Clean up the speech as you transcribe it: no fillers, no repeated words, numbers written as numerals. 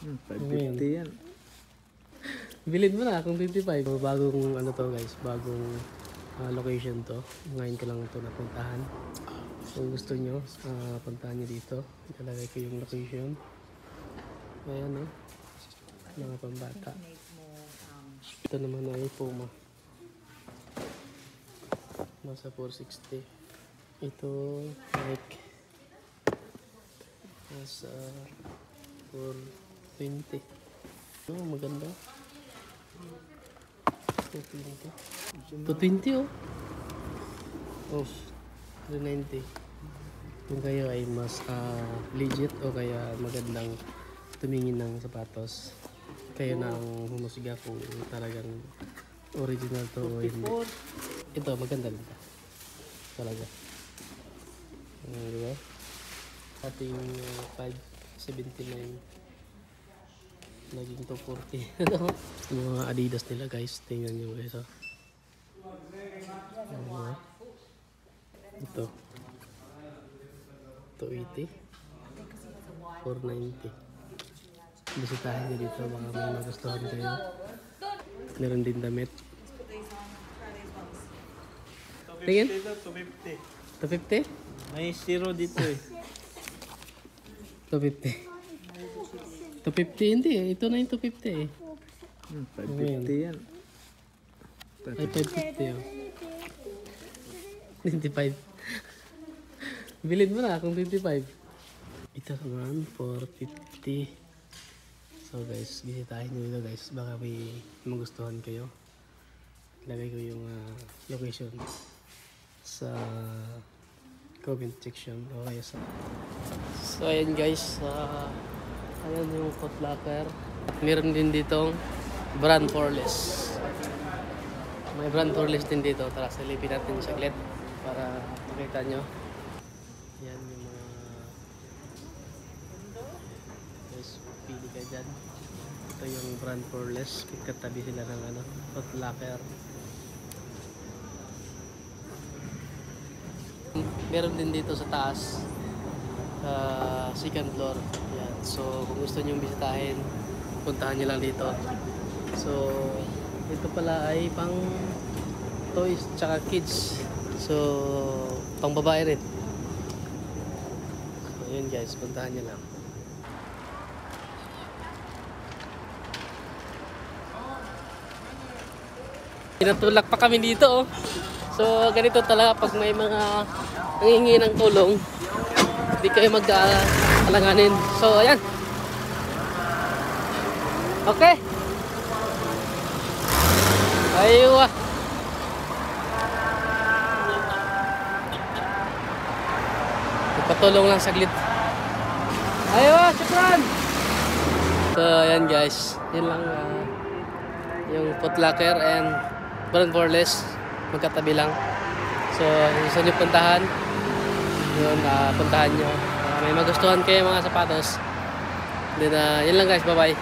550 yan. Bilhin mo na kung 25. Bagong ano to guys, bagong location to. Ngayon ko lang ito napuntahan. Kung gusto nyo, puntahan nyo dito. Ilalagay ko yung location. Ayan o. Mga pambata. Ito naman ay Puma. Nasa 460. Ito Nike. Nasa 420. Oh, maganda. 220. 220 oh. Oh, 390. Kung kayo ay mas legit o kaya magandang tumingin ng sapatos, kayo na ang humusga kung talagang original to o hindi. Ito, maganda rin ito. Talaga. Diba? Ating 579 naging 240. Yung mga Adidas nila guys, tingnan nyo guys. Ito 280, 490. Bisitahin nyo dito, baka may magustuhan kayo. Meron din damit. Tingin? 250? 250? May zero dito eh. 250. 250 hindi eh. Ito na yung 250 eh. 550 yan. Ay 550 oh. 25. Bilhin mo na kung 25. Ito naman 450. So guys, bisitahin nyo ito guys. Baka may magustuhan kayo. Lagay ko yung location sa comment section o kaya sa... So ayan guys, ayan yung Foot Locker. Meron din ditong brand Poreless. May brand Poreless din dito. Tara, silipin natin saglit para makita nyo. Yan yung mga guys, pili ka dyan. Ito yung brand Poreless. Katabi sila ng Foot Locker. Meron din dito sa taas, second floor. Yan. So kung gusto nyo bisitahin, puntahan nyo lang dito. So ito pala ay pang toys tsaka kids. So pang babae rin. So yun guys, puntahan nyo lang. Pinatulak pa kami dito oh. So ganito talaga pag may mga nangihingi ng tulong, hindi kayo mag-alanganin. So ayan. Okay. Aywa. Ipatulong lang saglit. Aywa, syukran. So ayan guys, yun lang yung Foot Locker and brand Poreless. Magkatabi lang. So, gusto nyo puntahan, yun, puntahan nyo. May magustuhan kayo mga sapatos. Then, yun lang guys. Bye-bye.